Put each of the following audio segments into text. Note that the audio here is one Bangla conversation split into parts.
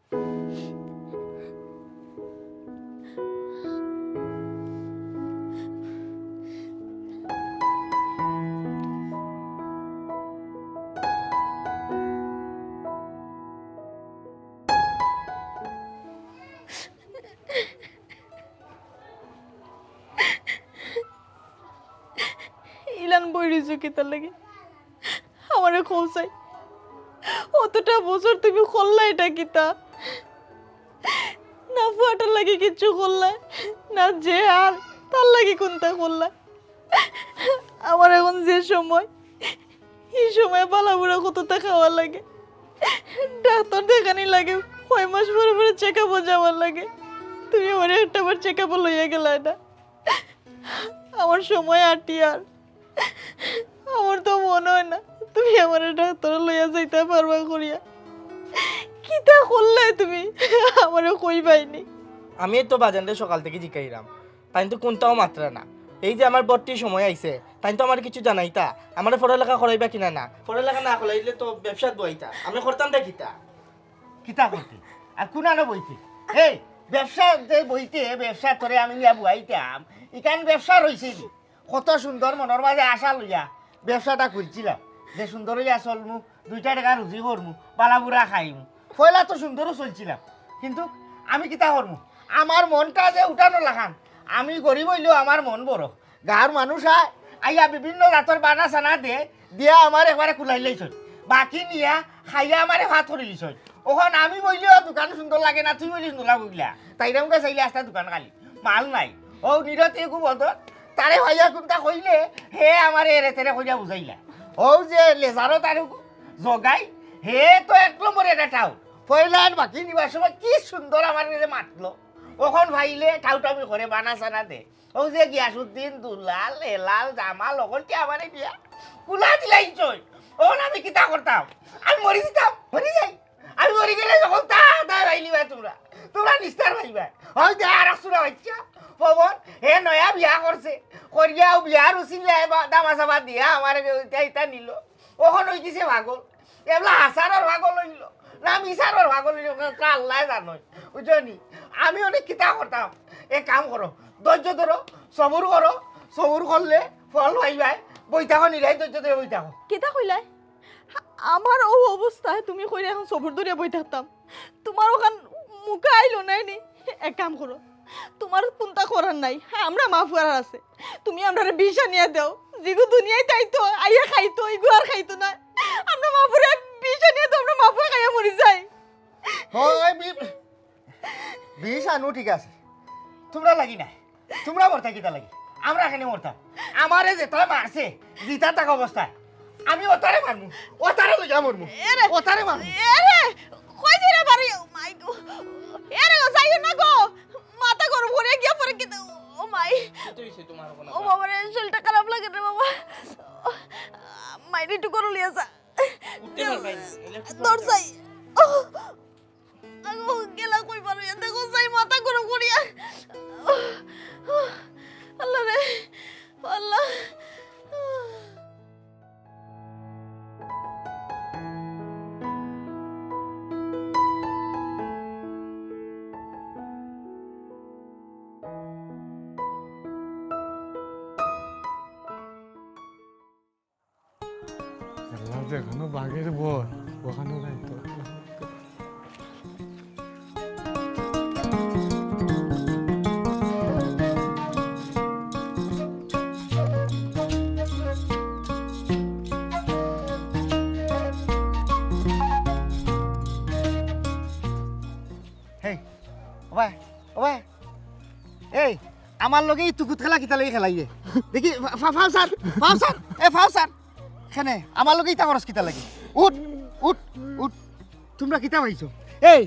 ইলান বইরিছো কিতার লাগে আমারে খোলসাই অতটা বছর তুমি খোল্লা এটা কিতা না ফুয়াটার লাগে কিচ্ছু খোল্লা না যে আর তার লাগে কোনটা খোল্লা আমার এখন যে সময় এই সময় বালাবুড়া কতটা খাওয়া লাগে ডাক্তার দেখানি লাগে 6 মাস পরে পরে চেক আপও যাওয়ার লাগে তুমি আমার একটা বার চেক আপও লইয়া গেলা এটা আমার সময় আটি আর আমার তো মনে হয় না তুমি আমার ডাক্তার লইয়া যাইতে পারবা করিয়া কিতা করলে তুমি আমারও কই পাইনি আমি তো বাজানরে সকাল থেকে জিকাইলাম তাই তো কোনটাও মাত্রা না এই যে আমার বর্তি সময় আইছে তাই তো আমার কিছু জানাইতা আমার পড়ালেখা করাইবা কিনা না পড়ালেখা না করাইলে তো ব্যবসাত বইতা আমি করতাম তা কিতা কিতা করতে আর কোনানো বইতে এই ব্যবসা যে বইতে ব্যবসা করে আমি নিয়া বুয়াইতাম এখান ব্যবসা রয়েছে কত সুন্দর মনের মাঝে আশা লইয়া ব্যবসাটা করছিলাম যে সুন্দর হইয়া চলমু 2 টাকা রুজি করমু বালাবুড়া খাইমু পয়লা তো সুন্দরও চলছিলাম কিন্তু আমি কিতা করমু আমার মনটা যে উঠানো লাগান আমি গরিব হইলেও আমার মন বড় গাঁর মানুষ আইয়া বিভিন্ন জাতর বানা চানা দিয়া আমার একবারে কুলাই লাইছই বাকি নিয়া খাইয়া আমারে ভাত করে লিছই ওখান আমি বইলেও দোকান সুন্দর লাগে না তুই বলি সুন্দর লাগলা তাই রকমকে চাইলে আসতে দোকান খালি মাল নাই ও নিরতে খুব বন্ধ তারে ভাইয়া কোনটা কইলে হে আমার এরে তেরে কইয়া বুঝাইলা ও যে লেজারও তার জগাই হে তো এক নম্বর এটা টাউ পয়লার বাকি নিবার সময় কি সুন্দর আমার মাতলো ওখন ভাইলে ঠাউটামি করে বানা চানা দে ও যে গিয়াসুদ্দিন দুলাল এলাল জামাল ওখন কি আমার বিয়া কুলা দিলাইছই ওখন আমি কিতা করতাম আমি মরি দিতাম মরি যাই আমি মরি গেলে যখন তা ভাইলি ভাই তোমরা নিস্তার ভাইবা হয় দে আর আসুরা বাচ্চা পবন হে নয়া বিয়া করছে করিয়াও বিয়ার উচিলে দামা চামা দিয়া আমার ইটা নিল ওখন হয়ে গেছে ভাগল এগুলা হাসানোর ভাগল হইল না মিশানোর ভাগল হইল আল্লাহ জানই বুঝলি আমি অনেক কিতা করতাম এ কাম করো ধৈর্য ধরো সবুর করো সবুর করলে ফল পাইবাই বই থাকো নিলাই ধৈর্য ধরে বই থাকো কিতা কইলাই আমার ও অবস্থায় তুমি কইরা এখন সবর ধরিয়া বই থাকতাম তোমার ওখান মুখে আইলো নাই নি এক কাম করো তোমার কোনটা করার নাই আমরা মাফ করার আছে তুমি আমরা বিষা নিয়ে দাও যেগু দুনিয়ায় তাইতো আইয়া খাইতো এগু আর খাইতো না আমরা মাফুরে বিষা নিয়ে তো আমরা মাফুরে খাইয়া মরি যাই হয় বিষ আনু ঠিক আছে তোমরা লাগি না তোমরা মরতা কিতা লাগি আমরা এখানে মরতাম আমারে যেটা মারছে জিতা থাকা অবস্থায় আমি ওতারে মারমু ওতারে লইয়া মরমু ওতারে মারমু এরে কই দিরে বাড়ি মাই গো এরে যাইও না গো মাথা গরম করে গিয়া পরে কি ও মাই ও বাবা রে শরীরটা খারাপ লাগে রে বাবা মাইরে একটু করে লিয়া যা উঠতে পারবাই না দর যাই আগো গেলা কই পারো এত গো যাই মাথা গরম করিয়া আল্লাহ রে আল্লাহ যেখানে বাঘের বর ওখানে যাইতো হেই ওবাই ওবাই এই আমার লগে এই তুকুত খেলা কিতা লাগি খেলাইয়ে দেখি ফাউসার ফাউসার এ ফাউসার কেনে আমার লগে ইতা খরচ কিতা লাগি উঠ উঠ উঠ তোমরা কিতা পাইছো এই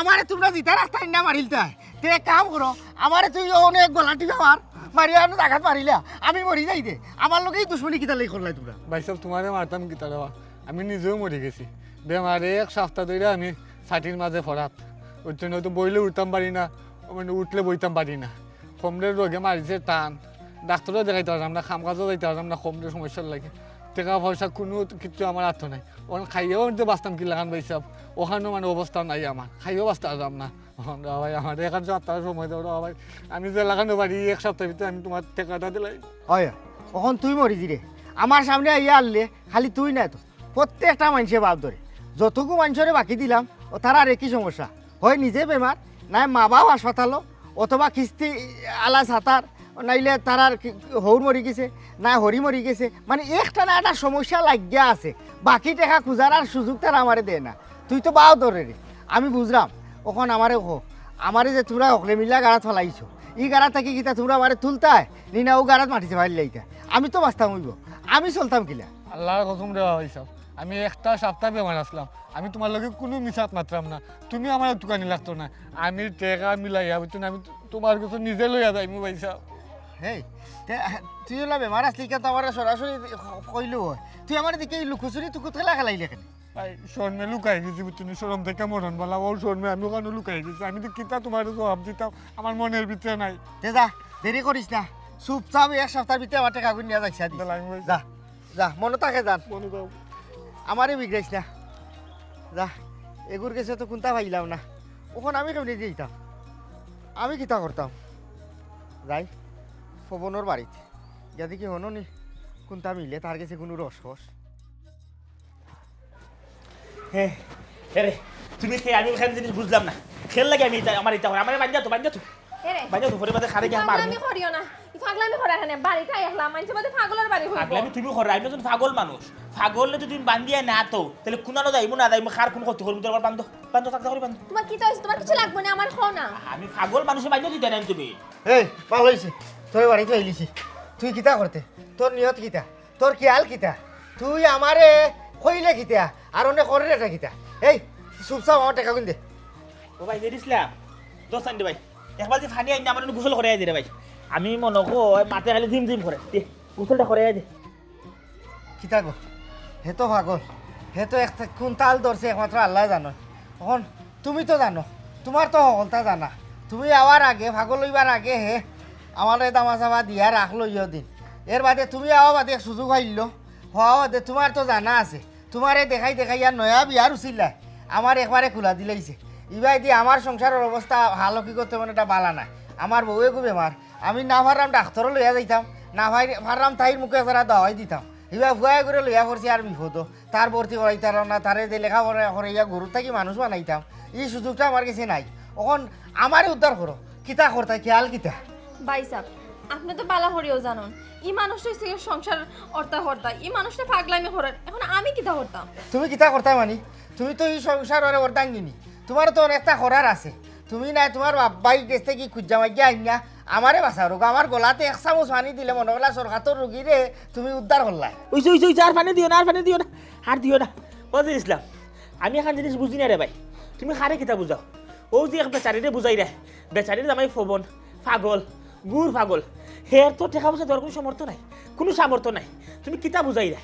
আমারে তোমরা জিতা রাস্তায় না মারিলতা তে কাম করো আমারে তুই অনেক গলাটি আমার মারিয়া আঘাত মারিলা আমি মরি যাই দে আমার লগেই দুশ্মনী কিতা লাগি করলাই তোমরা ভাই সব তোমারে মারতাম কি তারা আমি নিজেও মরে গেছি বেমারে এক সপ্তাহ ধরে আমি ছাটির মাঝে ফরাত ওই জন্য হয়তো বইলে উঠতাম পারি না মানে উঠলে বইতাম পারি না কমরের রোগে মারিছে টান ডাক্তারও দেখাইতে পারলাম না খাম কাজও যাইতে পারলাম না কমরের সমস্যার লাগে টাকা পয়সা কোনো কিছু আমার হাত নাই ওখানে খাইয়েও যে বাঁচতাম কি লাগান ভাইসাব ওখানেও মানে অবস্থা নাই আমার খাইয়েও বাঁচতে পারলাম না ভাই আমার এখন সপ্তাহ সময় দেওয়া ভাই আমি যে লাগানো পারি এক সপ্তাহের ভিতরে আমি তোমার টাকাটা দিলাই হয় এখন তুই মরিছি রে আমার সামনে আইয়া আনলে খালি তুই না তো প্রত্যেকটা মানুষে ভাব ধরে যতটুকু মানুষরে বাকি দিলাম ও তার আর একই সমস্যা হয় নিজে বেমার নাই মা বাপ হাসপাতালও অথবা কিস্তি আলা সাঁতার নাইলে তারার হৌর মরি গেছে না হরি মরি গেছে মানে একটা না একটা সমস্যা লাগিয়া আছে বাকি টাকা খুঁজার আর সুযোগ তারা আমারে দেয় না তুই তো বাও ধরে রে আমি বুঝলাম ওখন আমারে আমারে যে তোমরা অকলে মিলা গাড়াত ফেলাইছো ই গাড়া থাকি কিতা তোমরা আমারে তুলতায় নি না ও গাড়াত মাটিতে ফাইল লাইতা আমি তো বাঁচতাম হইব আমি চলতাম কিলা আল্লাহর কসম দেওয়া ভাইসাব আমি একটা সপ্তাহ বেমার আসলাম আমি তোমার লগে কোনো মিশাত মাত্রাম না তুমি আমার দোকানে লাগতো না আমি টাকা মিলাইয়া বুঝছো না আমি তোমার কাছে নিজে লইয়া যাই মু ভাইসাব হেই তুই হলো বেমার আসলি কেন তো আমার সরাসরি কইলো হয় তুই আমার দিকে লুকোচুরি তুকুত খেলা খেলাইলে কেন ভাই শর্মে লুকাই গেছি তুমি শরম থেকে মরণ বলা ও শর্মে আমি ওখানে লুকাই গেছি আমি তো কিতা তোমার জবাব দিতাম আমার মনের ভিতরে নাই তে যা দেরি করিস না চুপচাপ এক সপ্তাহের ভিতরে আমার টাকা নিয়ে যাইছা যা যা মনে থাকে যান মনে দাও আমারই বিগড়াইস না যা এগুর গেছে তো কোনটা পাইলাম না ওখানে আমি কেমনি দিতাম আমি কিতা করতাম যাই পবনের বাড়িতে যা দেখি হনো নি কোনটা মিলে তার গেছে কোনো রস রস হ্যাঁ রে তুমি খেয়ে আমি ওখানে জিনিস বুঝলাম না খেল লাগে আমি আমার ইচ্ছা হয় আমার বান্ধা তো এরে বান্ধা তো পরে বাদে খারে গিয়ে মারবো পাগলামি করিও না পাগলামি করা এখানে বাড়িতে আইলাম মানুষের মধ্যে পাগলের বাড়ি হইব পাগলামি তুমি করো আমি তো পাগল মানুষ পাগললে যদি তুমি বান্ধিয়া না তো তাহলে কুনানো যাইবো না যাইবো খার কোন ক্ষতি করবো তোমার বান্ধব বান্ধব থাকতে পারি বান্ধব তোমার কি তো হইছে তোমার কিছু লাগবে না আমার খাও না আমি পাগল মানুষের বান্ধব দিতে না তুমি এই ভালো হয়েছে তোর বাড়িতে আইলিছি তুই কিতা করতে তোর নিয়ত কিতা তোর খেয়াল কিতা তুই আমারে কইলে কিতা আর অনেক করে রেখা কিতা এই চুপচাপ আমার টাকা কিন দে ও ভাই দিছিলাম দোস্ত আনতে ভাই একবার যে ফানি আইনি আমার গোসল করে দে রে ভাই আমি মনে কই মাথা খালি জিম জিম করে দে গোসলটা করে দে কিতা গো হে তো পাগল হে তো একটা কোন তাল ধরছে একমাত্র আল্লাহ জানো এখন তুমি তো জানো তোমার তো সকলতা জানা তুমি আওয়ার আগে পাগল হইবার আগে হে আমার দামা চামা দিয়া রাখলো ইয় দিন এর বাদে তুমি আওয়া বাদে সুযোগ হইল হওয়া বাদে তোমার তো জানা আছে তোমারে দেখাই দেখাই আর নয়া বিয়ার উচিল্লাই আমার একবারে খোলা দিলাইছে ইবাই দিয়ে আমার সংসারের অবস্থা ভালো কি করতে মানে এটা বালা না আমার বউয়ে খুব বেমার আমি না পারলাম ডাক্তারও লইয়া যাইতাম না পারলাম তাইর মুখে একবার দাওয়াই দিতাম এবার ভুয়াই করে লইয়া পড়ছি আর বিপদ তার ভর্তি করাইতাম না তারে যে লেখাপড়া করাইয়া গরুর থাকি মানুষ বানাইতাম এই সুযোগটা আমার কাছে নাই এখন আমারে উদ্ধার করো কিতা করতাই খেয়াল কিতা বাইসাব আপনি তো বালা হরিও জানুন ই মানুষটা হইছে সংসার অর্থা হর্তা ই মানুষটা পাগলামি করেন এখন আমি কিতা করতাম তুমি কিতা করতাই মানি তুমি তো এই সংসারের অর্ধাঙ্গিনী তোমার তো অনেকটা করার আছে তুমি নাই তোমার বাবাই গেছ থেকে খুঁজা মাইয়া আইনা আমারে বাঁচা রোগ আমার গলাতে এক চামচ পানি দিলে মনে হলা সরকার রুগীরে তুমি উদ্ধার করলাই ওইছে ওইছে ওইছে আর পানি দিও না আর পানি দিও না আর দিও না বুঝে ইসলাম আমি এখন জিনিস বুঝি না রে ভাই তুমি খারে কিতা বুঝাও ও যে এক বেচারিরে বুঝাই রে বেচারির জামাই ফবন পাগল গুড় পাগল হের তো টাকা পয়সা দেওয়ার কোনো সামর্থ্য নাই কোনো সামর্থ্য নাই তুমি কিতা বুঝাই রে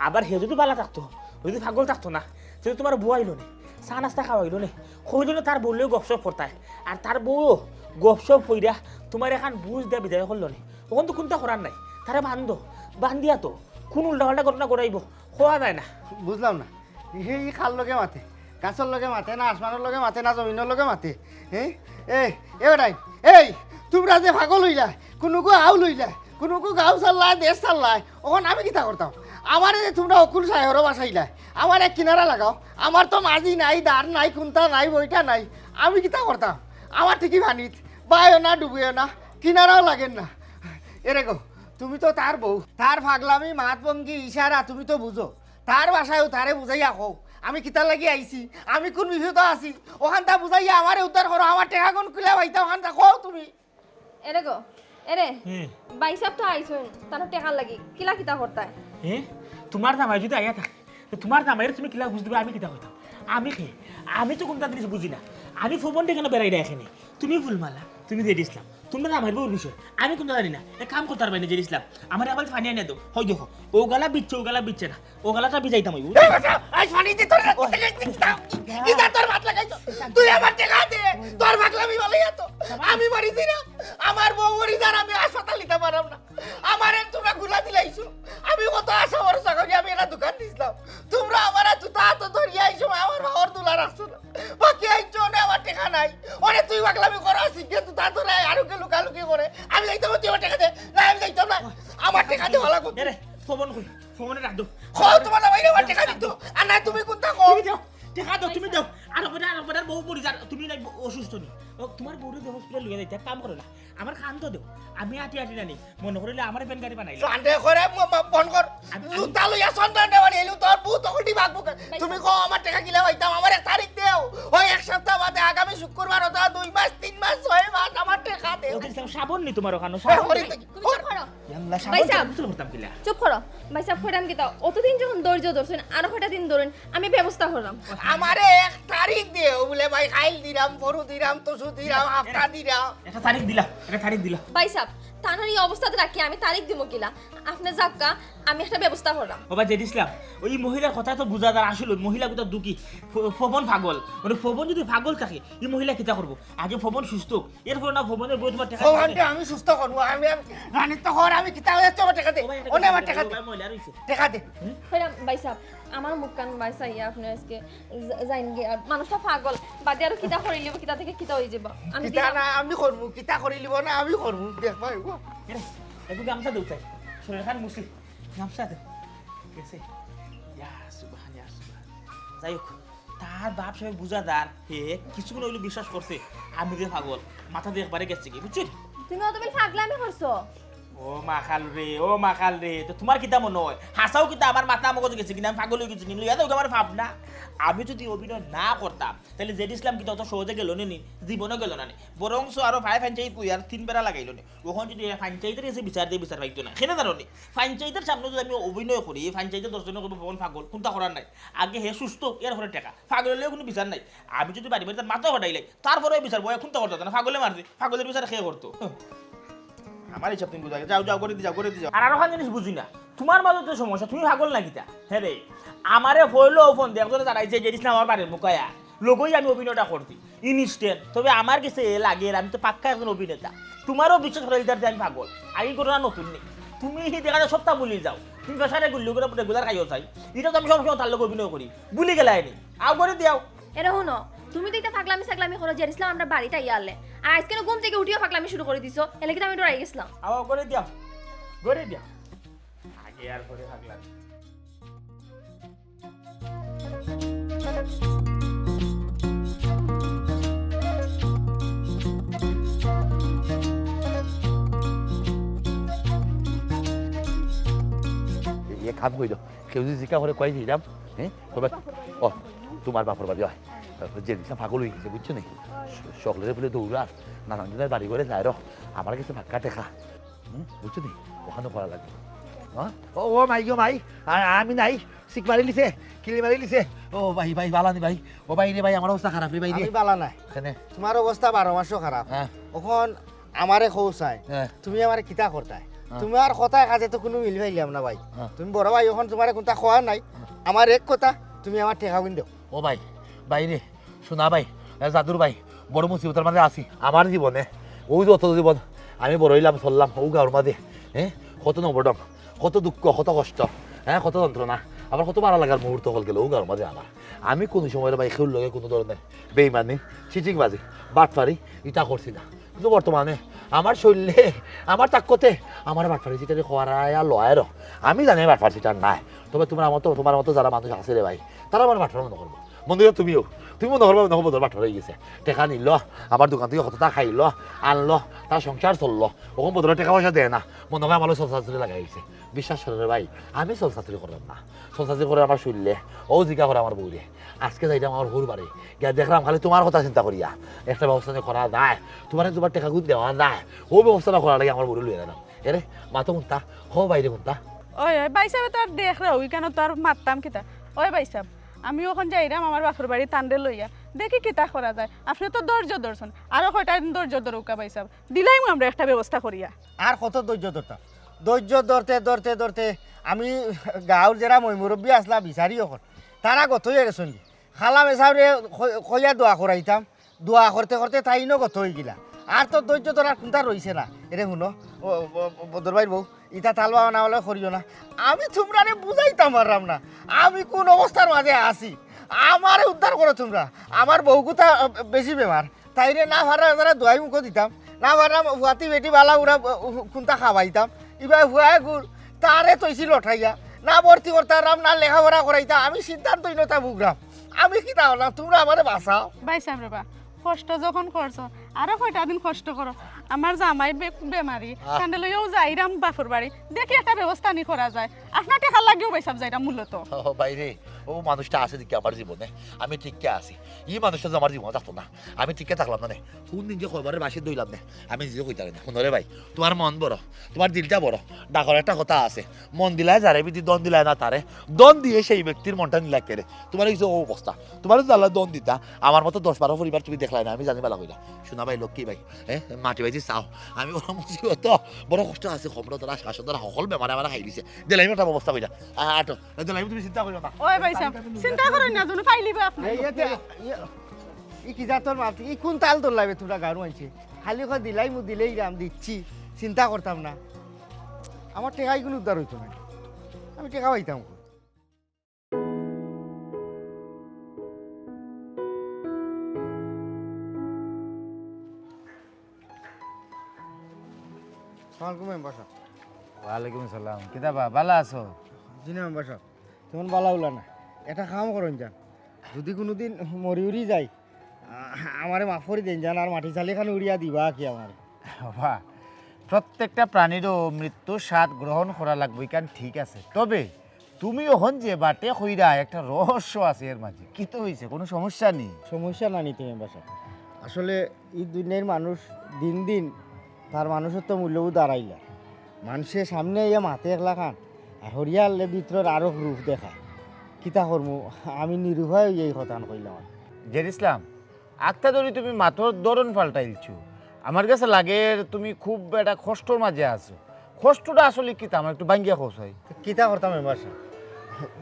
আবার হে যদি বালা থাকতো যদি পাগল থাকতো না সে তোমার বুয়াইলো নে চা নাস্তা খাওয়াইলো নে হইল না তার বললেও গপসপ পড়তায় আর তার বউ গপসপ পইরা তোমার এখন বুঝ দেয়া বিদায় করলো নে ওখান তো কোনটা করার নাই তারা বান্ধিয়া তো কোন উল্টাপাল্টা ঘটনা করাইব খোয়া যায় না বুঝলাম না সেই খাল লগে মাতে গাছের লগে মাতে না আসমানের লগে মাতে না জমিনের লগে মাতে হ্যাঁ এবারাই এই তোমরা যে ভাগল হইলা কোনোকো আউ লইলা কোনোকো গাঁও চাল্লাই দেশ চাল্লাই ওখান আমি কিতা করতাম আমারে যে তোমরা অকুল সাহেরও বাসাইলা আমার এক কিনারা লাগাও আমার তো মাঝি নাই দাঁড় নাই কুন্তা নাই বইটা নাই আমি কিতা করতাম আমার ঠিকই ভানিত বাইও না ডুবিও না কিনারাও লাগেন না এরে গো তুমি তো তার বউ তার ফাগলামি মাত ভঙ্গি ইশারা তুমি তো বুঝো তার বাসায়ও তারে বুঝাইয়া কও আমি কিতা লাগি আইছি আমি কোন বিপদ আছি ওখানটা বুঝাইয়া আমারে উদ্ধার করো আমার টেকা কোন কুলা বাইতা ওখানটা কও তুমি এরে গো এরে বাইসাব তো আইছুন তানো টেকা লাগি কিলা কিতা করতায় হ্যাঁ তোমার জামাই যদি আইয়া থাকে তো তোমার জামাইয়ের তুমি কিলা বুঝ দিবে আমি কিতা হইতাম আমি কি আমি তো কোনটা জিনিস বুঝি না আমি ফোন দিয়ে কেন বেড়াই দেয় এখানে তুমি ফুলমালা তুমি দিয়ে দিসলাম তোমরা জামাইয়ের বউর বিষয় আমি কোনটা জানি না এক কাম করতে পারবে না যে দিসলাম আমার আবার ফানি আনিয়ে দাও হয় দেখো ও গালা বিচ্ছে ও গালা বিচ্ছে না ও গালাটা বিজাইতাম ওই আই ফানি দি তোর কিতা তোর ভাত লাগাইছো তুই আমার টেকা দে তোর ফাগলামি বলাইয়া তো আমি মরি দিলাম আমার বউ মরি যার আমি হাসপাতাল নিতে পারলাম না আমারে তোমরা গুলা দিলাইছো আমি কত আশা ভরসা করি আমি এরে ফোন কই ফোনে রাখ দো খ তোমার না বাইরে টেকা দিত আর না তুমি কোনটা কো তুমি দাও টেকা দাও তুমি দাও আর ওপরে বউ পড়ি যা তুমি নাই অসুস্থ নি ও তোমার বউরে যে হসপিটাল লইয়া যাইতে কাম করো না আমার খান তো দেও আমি আটি নানি মনে করিলে আমার পেন গাড়ি বানাইলে সন্দেহ করে ফোন কর জুতা লইয়া সন্দেহ দেওয়ানি এলু তোর ভূত ওটি ভাগবো তুমি কো আমার টাকা কিলা হইতাম আমার 1 তারিখ দেও ওই এক সপ্তাহ বাদে আগামী শুক্রবার অথবা 2 মাস 3 মাস 6 মাস আমার টাকা দেও ওদের সাবন নি তোমার ওখানে হ্যাঁ, সাবন করি নাই। তো। তুমি চুপ করো ইয়াল্লা ভাই সাবন সাহেব। তো করতাম কিলা চুপ করো ভাই সাহেব কইরাম কি দাও অতদিন যখন ধৈর্য ধরছেন আরো কয়টা দিন ধরেন আমি ব্যবস্থা করলাম আমারে 1 তারিখ দেও বলে ভাই খাইল দিরাম পরু দিরাম তোসু দিরাম হাফতা দিরাম একটা তারিখ দিলা ভাই সাহেব তানার এই অবস্থাতে রাখি আমি তারিখ দিব কিলা আপনি যাক্কা আমি একটা ব্যবস্থা করলাম বাবা যে দিছিলাম ওই মহিলার কথা তো বুঝা দার আসলে মহিলা কোথা দুকি ফবন পাগল মানে ফবন যদি পাগল থাকে এই মহিলা কিতা করবো আগে ফবন সুস্থ এরপর না ফবনের বউ তোমার টাকা ওখানটা আমি সুস্থ করব আমি রানীর তো ঘর আমি কিতা হয়ে তোমার টাকা দে ওনে আমার টাকা দে মহিলা রইছে টাকা দে কইরাম ভাই সাহেব আমার মুখ কান ভাই সাইয়া আপনি আজকে যাইন গে আর মানুষটা পাগল বাদে আর কিতা করি লিব কিতা থেকে কিতা হই যাব আমি কিতা দিলাম না আমি করব কিতা করি লিব না আমি করব দেখ ভাই একটু গামছা দেউ চাই শরীর খান মুসি গামছা দে গেছে সুবহান যাই হোক তার বাপ সাহেব বুঝাদার হে কিছুক্ষণ হইলো বিশ্বাস করছে আমি যে পাগল মাথা দিয়ে একবারে গেছে কি বুঝছিস তুমি অত বেল পাগলামি করছো ও মাখাল রে তো তোমার কিতা মনে হয় হাসাও কিতা আমার মাথা মগজ গেছে কিনা আমি পাগল হয়ে গেছি নিল ইয়াদ আমার ভাবনা আমি যদি অভিনয় না করতাম তাহলে জেড ইসলাম কিতা অত সহজে গেল নি জীবনও গেল না বরং আরো ভাই ফাঞ্চাইত পুই আর 3 বেড়া লাগাইল নি ওখান যদি ফাঞ্চাইতের এসে বিচার দিয়ে বিচার পাইতো না সেনে জানো নি ফাঞ্চাইতের সামনে যদি আমি অভিনয় করি ফাঞ্চাইতের 10 জনের ভবন পাগল কোনটা করার নাই আগে হে সুস্থ এর পরে টাকা পাগল হলেও কোনো বিচার নাই আমি যদি বাড়ি বাড়ি তার মাথা হটাইলাই তারপরে বিচার বয় কোনটা করতো না পাগলে মারছে পাগলের বিচার খেয়ে করতো আমার এইসব তুমি বুঝা যাও করে দি যাও আর আরো খান জিনিস বুঝি না তোমার মাঝে তো সমস্যা তুমি পাগল না কিতা হ্যাঁ রে আমারে হইলো ফোন দিয়ে একজনে জানাইছে যে না আমার বাড়ির মুখায়া লগই আমি অভিনয়টা করছি ইনস্ট্যান্ট তবে আমার কাছে লাগে আমি তো পাক্কা একজন অভিনেতা তোমারও বিশ্বাস করে যে আমি পাগল আগে ঘটনা নতুন নেই তুমি দেখা যায় সপ্তাহ বলি যাও তুমি পেশারে গুল্লি করে রেগুলার খাইও চাই এটা তো আমি সবসময় তার লোক অভিনয় করি বুলি গেলাই নি আও করে দিয়াও এরা শুনো তুমি তো এটা পাগলামি সাগলামি করো যে ইসলাম আমরা বাড়িতে আইয়ালে আর আজকে ঘুম থেকে উঠিও পাগলামি শুরু করে দিছো এলে কি আমি ডরাই গেছিলাম আও করে দিয়াও আগে আর করে থাকলাম ইয়ে কাম কইল কেউ যদি জিকা করে কয় দিলাম হ্যাঁ কবে ও তোমার বাপর বাড়ি হয় যে দিশা পাগল হয়ে গেছে বুঝছো নি সকলের বলে দৌড়ার নানান জনের বাড়ি করে যায় আমার কাছে ফাঁকা টেকা বুঝছো নি ওখানে করা লাগবে হ্যাঁ ও মাই গো মাই আমি নাই সিক মারি লিছে কিলি মারি লিছে ও ভাই ভাই বালানি ভাই ও ভাই রে ভাই আমার অবস্থা খারাপ রে ভাই রে আমি বালা নাই এখানে তোমার অবস্থা 12 মাসও খারাপ হ্যাঁ এখন আমারে খৌসাই হ্যাঁ তুমি আমারে কিতা করতাই তোমার কথায় কাজে তো কোনো মিল পাইলাম না ভাই তুমি বড় ভাই এখন তোমার কোনটা খোয়া নাই আমার এক কথা তুমি আমার টেকা কিন দাও ও ভাই ভাই রে শোনা ভাই জাদুর ভাই বড় মুসিবতের মাঝে আছি আমার জীবনে ওই যে অত জীবন আমি বড় হইলাম চললাম ও গাঁর মাঝে হ্যাঁ কত নবডম কত দুঃখ কত কষ্ট হ্যাঁ কত যন্ত্রণা আবার কত মারা লাগার মুহূর্ত হল গেল ও গাঁর মাঝে আমার আমি কোনো সময় ভাই খেউর লগে কোনো ধরনের বেইমানি চিচিংবাজি বাটফারি ইটা করছি না কিন্তু বর্তমানে আমার শরীরে আমার তাক্কতে আমার বাটফারি চিটারে খোয়ারায় আর লয়েরও আমি জানি বাটফার চিটার নাই তবে তোমার মতো যারা মানুষ আছে রে ভাই তারা আমার বাটফার মনে করবো বন্ধুরা তুমি মনে করবো নহবো তোর বাটফার হয়ে গেছে টেকা নিল আমার দোকান থেকে কতটা খাইল আনলো তার সংসার চললো ওখান বদলে টাকা পয়সা দেয় না মনে হয় আমার চলচাতুরি লাগাইছে বিশ্বাস করে ভাই আমি চলচাতুরি করলাম না চলচাতুরি করে আমার শুনলে ও জিজ্ঞা করে আমার বউরে আজকে যাইতাম আমার হুর বাড়ি গিয়া দেখলাম খালি তোমার কথা চিন্তা করিয়া একটা ব্যবস্থা করা যায় তোমার টাকা গুণ দেওয়া যায় ও ব্যবস্থাটা করার লাগে আমার বউরে লুয়ে গেলাম এরে মাতো কোনটা হো বাইরে কোনটা ওই ভাই সাহেব তো আর দেখ রে ওই কেন তো আর মারতাম কিতা ওই ভাই সাহেব আমি ওখান যাইরাম আমার বাপের বাড়ি তান্ডে লইয়া দেখি কিতা করা যায় আপনি তো ধৈর্য ধরছেন আরো কয়টা দিন ধৈর্য ধরুকা ভাই সাহেব দিলাইম আমরা একটা ব্যবস্থা করিয়া আর কত ধৈর্য ধরতাম ধৈর্য ধরতে আমি গাঁৱৰ যারা মই মুরব্বী আসলা বিচারি এখন তারা গত হয়ে গেছেন খালা মেসাবরে কইয়া দোয়া করাইতাম দোয়া করতে তাইনও গত হয়ে গিলা আর তো ধৈর্য ধরার কোনটা রয়েছে না এরে শুনো বদর ভাইর বউ ইটা তালবা না হলে করিও না আমি তোমরা বুঝাইতাম পারলাম না আমি কোন অবস্থার মাঝে আছি আমারে উদ্ধার করো তোমরা আমার বউ কোথা বেশি বেমার তাইরে না ভাড়া যারা দোয়াই মুখ দিতাম না ভাড়া হুয়াতি বেটি বালা উড়া কোনটা খাওয়াইতাম এবার হুয়া গুড় তারে তৈছিল ঠাইয়া না ভর্তি করতাম না লেখাপড়া করাইতা আমি সিদ্ধান্তহীনতা ভুগলাম আমি কি তাহলে তোমরা আমারে বাঁচাও ভাই সাহেব রে বা কষ্ট যখন করছো আরো কয়টা দিন কষ্ট করো আমার জামাই বেমারি কান্দে লইয়াও যাইরাম বাপুর বাড়ি দেখি একটা ব্যবস্থা নি করা যায় আপনার টাকা লাগেও ভাই সাহেব যাইরাম মূলত ও বাইরে ও মানুষটা আছে দেখি আমার জীবনে আমি ঠিককে আছি এই মানুষটা যে আমার জীবনে থাকতো না আমি ঠিককে থাকলাম না কোন দিন যে কয়বারে বাসি দইলাম না আমি নিজে কইতে পারি না শুনরে ভাই তোমার মন বড় তোমার দিলটা বড় ডাকর একটা কথা আছে মন দিলায় যারে বিধি দন দিলায় না তারে দন দিয়ে সেই ব্যক্তির মনটা নিলাগ কেড়ে তোমার কিছু অবস্থা তোমার যদি আল্লাহ দন দিতা আমার মতো 10-12 পরিবার তুমি দেখলাই না আমি জানি বেলা কইলা শোনা ভাই লক্ষ্মী ভাই হ্যাঁ মাটি ভাই চাও আমি বড় মুসিবত বড় কষ্ট আছে খবর দ্বারা শ্বাস দ্বারা সকল বেমারে আমার খাই দিছে দেলাইমি একটা অবস্থা কইলা আটো দেলাইমি তুমি চিন্তা করিও না ওই ভাই সাহেব চিন্তা করেন না যেন পাইলিবে আপনি ই কি জাতর মাতি ই কোন তাল তোর লাগবে তোরা গাড়ু আনছে খালি কয় দিলাই মু দিলেই রাম দিচ্ছি চিন্তা করতাম না আমার টেকাই কোনো উদ্ধার হইতো না আমি টেকা পাইতাম কই? সালামালাইকুম মেম্বার সাহেব ওয়ালাইকুম সালাম কিতা বা ভালো আছো জি না মেম্বার সাহেব তেমন বালা উলা না এটা কাম করেন যান যদি কোনোদিন মরি উড়ি যাই আমারে মাফ করে দেন যান আর মাটি চালি খান উড়িয়া দিবা কি আমার বাবা প্রত্যেকটা প্রাণীরও মৃত্যুর স্বাদ গ্রহণ করা লাগবে কারণ ঠিক আছে তবে তুমি ওখান যে বাটে কইরা একটা রহস্য আছে এর মাঝে কি তো হয়েছে কোনো সমস্যা নেই সমস্যা না নিতে মেম্বার সাহেব আসলে এই দুনিয়ার মানুষ দিন দিন তার মানুষত্ব মূল্যও দাঁড়াইলা মানুষের সামনে ইয়ে মাতে একলা খান আর হরিয়ালে ভিতরের আরো রূপ দেখা কিতা করমু আমি নিরুভয় এই কথা কইলাম জের ইসলাম আত্মা ধরি তুমি মাথর দরণ পাল্টাইলছো আমার কাছে লাগে তুমি খুব একটা কষ্টর মাঝে আছো কষ্টটা আসলে কি তা আমার একটু ভাঙ্গিয়া খোঁজ হয় কিতা করতাম মেম্বার সাহেব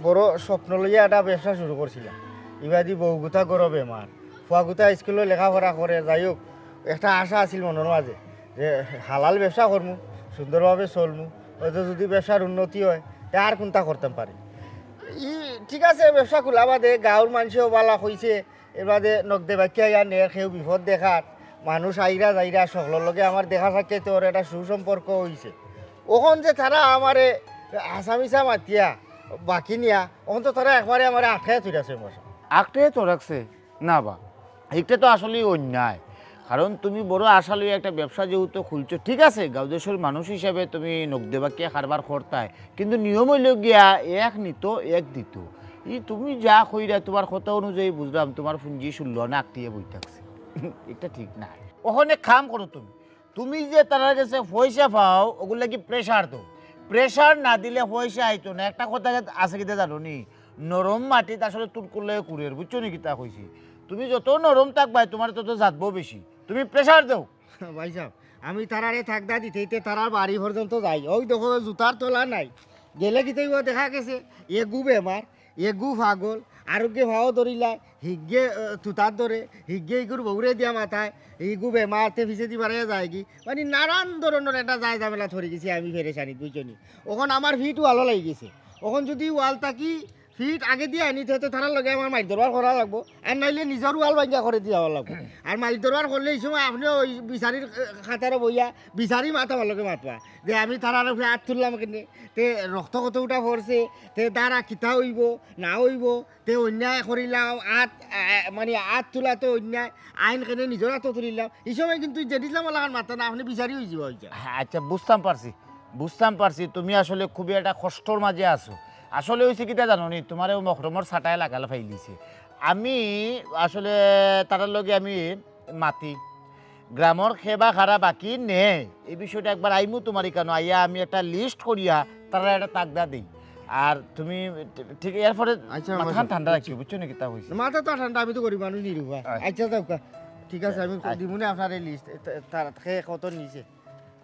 বড় স্বপ্ন লইয়া একটা ব্যবসা শুরু করছিলাম ইবাদি বহুগুতা গরো বেমার ফুয়াগুতা স্কুলে লেখাপড়া করে যাই হোক একটা আশা আছিল মনের মাঝে যে হালাল ব্যবসা করমু সুন্দরভাবে চলমু হয়তো যদি ব্যবসার উন্নতি হয় তা আর কোনটা করতাম পারি ই ঠিক আছে ব্যবসা খোলা বাদে গাঁৱৰ মানুষেও বালা হয়েছে এর বাদে নগদে বাকিয়া ইয়ার নের সেও বিপদ দেখার মানুষ আইরা যাইরা সকলের লগে আমার দেখা থাকে তোর একটা সুসম্পর্ক হয়েছে ওখন যে তারা আমারে আসামিসা মাতিয়া বাকি নিয়া ওখন তো তারা একবারে আমার আটকায় তুইরাছে মশা আঁকটাই তো রাখছে না বা এটা তো আসলে অন্যায় কারণ তুমি বড় আশা লইয়া একটা ব্যবসা যেহেতু খুলছো ঠিক আছে গাঁও দেশের মানুষ হিসাবে তুমি নগদেবাকিয়া কারবার করতায় কিন্তু নিয়ম হইল গিয়া এক নিত এক দিত তুমি যা কইরা তোমার কথা অনুযায়ী বুঝলাম তোমার পুঞ্জি শুনল না আঁকটিয়ে বই থাকছে এটা ঠিক না ওখানে কাম করো তুমি তুমি যে তার কাছে পয়সা পাও ওগুলা কি প্রেশার তো প্রেশার না দিলে পয়সা আইতো না একটা কথা আছে কিতা জানো নি নরম মাটিতে আসলে তুল করলে কুড়ের বুঝছো নি কিতা কইছি তুমি যত নরম থাকবাই তোমার তত জাতবো বেশি তুমি প্রেশার দাও ভাই সাহেব আমি তারারে থাকদা দিতে তারার বাড়ি পর্যন্ত যাই ওই দেখো জুতার তোলা নাই গেলে কি তৈব দেখা গেছে এ গু বেমার এ গু পাগল আরোগ্য ভাও ধরিলা হিগে তুতার ধরে হিগে ইগুর বউরে দিয়া মাথায় ইগু বেমারতে ফিসে দি বাড়াইয়া যায় কি মানে নানান ধরনের একটা যায় ঝামেলা ধরে গেছি আমি ফেরেছানি বুঝছনি ওখন আমার ফিট ভালো লাগি গেছে ওখন যদি ওয়াল থাকি ফিট আগে দিয়ে আনিতে হতো তারার লগে আমার মাছ ধরবার করা লাগবো আর নাইলে নিজের ওয়াল ভাঙ্গা করে দিয়া লাগবো আর মাছ ধরবার করলে এই সময় আপনি ওই বিচারির খাতারও বইয়া বিচারি মাথা আমার লগে মাতবা যে আমি তারার উপরে হাত তুললাম কেনে তে রক্ত কত উঠা পড়ছে তে তারা কিতা হইব না হইব তে অন্যায় করিলাম মানে হাত তোলা তো অন্যায় আইন কেনে নিজের হাতও তুলিলাম এই সময় কিন্তু জেডিলাম লাগান মাথা না আপনি বিচারি হয়ে যাব হয়েছে আচ্ছা বুঝতাম পারছি তুমি আসলে খুবই একটা কষ্টর মাঝে আছো আসলে হয়েছে কিটা জানো নি তোমার মহরমর ছাটায় লাগালে ফাইলিছে আমি আসলে তার লগে আমি মাতি গ্রামের খেবা খারা বাকি নে এই বিষয়টা একবার আইমু তোমার কেন আইয়া আমি একটা লিস্ট করিয়া তারা একটা তাকদা দিই আর তুমি ঠিক এরপরে আচ্ছা, মাথা ঠান্ডা রাখি বুঝছো নাকি তা হয়েছে মাথা তো ঠান্ডা আমি তো গরিব মানুষ নিরুবা আচ্ছা যাও ঠিক আছে আমি দিমুনে আপনার এই লিস্ট তার কত নিছে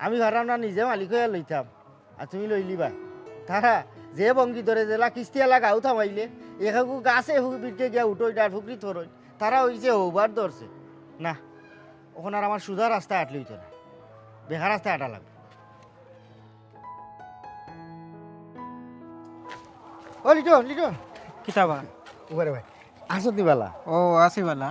আমি ভাবলাম না নিজে মালিক হয়ে লইতাম আর তুমি লইলিবা তারা যে বঙ্গি ধরে জেলা কিস্তিয়ালা গাও থামাইলে এখাকু গাছে বিটকে গিয়া উঠোই ডার ফুকরি থরই তারা হইছে ওভার ধরছে না ওখানে আর আমার সুধা রাস্তা আটলে হইতো না বেকার রাস্তা আটা লাগবে ও লিটন কিতাবা উপরে ভাই আসত নিবালা ও আসি বালা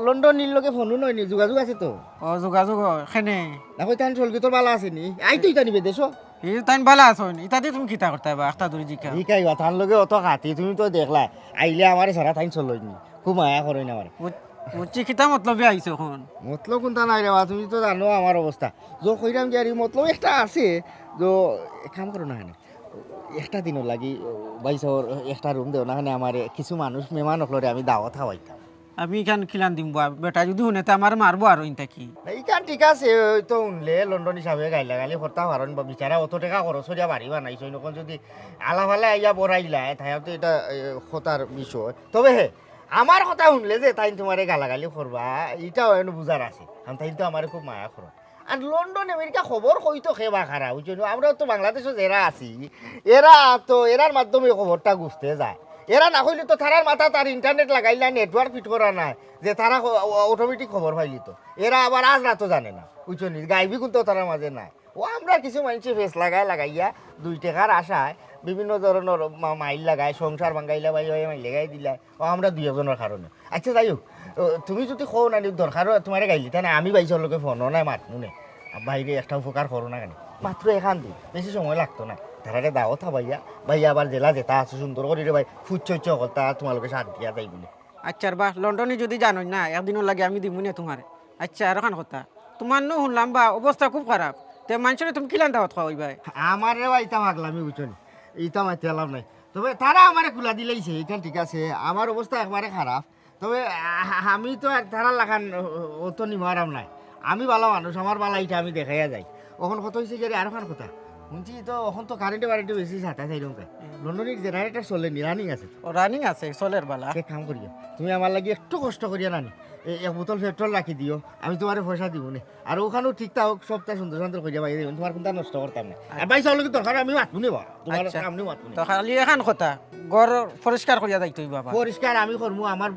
লন্ডন নির লগে ফোনও নয় নি যোগাযোগ আছে তো ও যোগাযোগ খেনে না কই তান চলগে তোর বালা আছে নি আই তো ইতা নিবে দেশো এই তাইন বালা আছো ইতাদি তুমি কিতা করতে বা একটা দূরে জিকা ঠিক আইবা তার লগে অত খাতি তুমি তো দেখলা আইলে আমারে সারা তাইন চলই নি খুব মায়া করই না আমারে বুঝছি কিতা মতলবে আইছো এখন মতলব কোনটা নাই রে বা তুমি তো জানো আমার অবস্থা যো কইরাম যে আর ই মতলব একটা আছে যো কাম করো না হানে একটা দিনও লাগি বাইশর একটা রুম দেও না হানে আমারে কিছু মানুষ মেহমান হলরে আমি দাওয়াত খাওয়াইতাম আমি এখান কিলান দিম বা বেটা যদি শুনে তো আমার মারবো আর ইনতা কি এইখান ঠিক আছে ওই তো উনলে লন্ডন হিসাবে গাইলা গালি করতে পারেন বা বিচারা অত টাকা খরচ করিয়া বাড়ি বানাইছো নকন যদি আলাফালে আইয়া বড়াইলা তাই তো এটা কথার বিষয় তবে হে আমার কথা শুনলে যে তাই তোমারে গালাগালি করবা এটাও এনে বুঝার আছে কারণ তাই তো আমার খুব মায়া করো আর লন্ডন আমেরিকা খবর কইতো খেবা খারা বুঝছো আমরাও তো বাংলাদেশে যারা আছি এরার মাধ্যমে খবরটা গুছতে যায় এরা না হইলে তো তারার মাথা তার ইন্টারনেট লাগাইলা নেটওয়ার্ক ফিট করা নাই যে তারা অটোমেটিক খবর পাইলি তো এরা আবার আজ রাতও জানে না বুঝছো নি গাইবি কিন্তু তারার মাঝে নাই ও আমরা কিছু মানুষ ফেস লাগাইয়া 2 টাকার আশায় বিভিন্ন ধরনের মাইল লাগায় সংসার ভাঙ্গাইলা বাই মাইল লাগাই দিলা ও আমরা 2 একজনের কারণে আচ্ছা যাই হোক তুমি যদি খো না দরকার তোমার গাইলি তাই না আমি বাইশের লোকে ফোনও নাই মাতনু নে বাইরে একটা উপকার করো না কেন মাত্র এখান দিই বেশি সময় লাগতো না তারারে দাও থা ভাইয়া আবার জেলা যেটা আছে সুন্দর করে রে ভাই ফুচ্ছ কথা তোমালোকে সাথ দিয়া যাই বলে আচ্ছা বা লন্ডনে যদি জানো না একদিনও লাগে আমি দিব না তোমার আচ্ছা আর খান কথা তোমার নো শুনলাম বা অবস্থা খুব খারাপ তে মানুষের তুমি কিলান দাওয়াত খাওয়াই ভাই আমার রে ইতা ভাগলামি বুঝছো নি ইতা মাইতে লাভ নাই তবে তারা আমারে খোলা দিলেইছে এটা ঠিক আছে আমার অবস্থা একবারে খারাপ তবে আমি তো আর তারা লাগান অত নিমারাম নাই আমি ভালো মানুষ আমার বালা ইটা আমি দেখাইয়া যাই ওখান কত হয়েছে যে আর খান কথা শুনছি তো এখন তো কারেন্টে বারেন্টে বেশি ছাতা চাই রকম লন্ডনের জেনারেটার চলে নি রানিং আছে ও রানিং আছে চলের বালা এক কাম করিয়া তুমি আমার লাগি একটু কষ্ট করিয়া নানি এক বোতল পেট্রোল রাখি দিও আমি তোমার পয়সা দিব নে আর ওখানেও ঠিকঠাক সপ্তাহ সুন্দর সুন্দর করিয়া বাইরে দেবেন তোমার কোনটা নষ্ট করতাম না আর বাইশ হলে দরকার আমি মাতবো নেবা তোমার আচ্ছা। সামনে মাতবো তো খালি এখান কথা ঘর পরিষ্কার করিয়া যাইতই বাবা পরিষ্কার আমি করবো আমার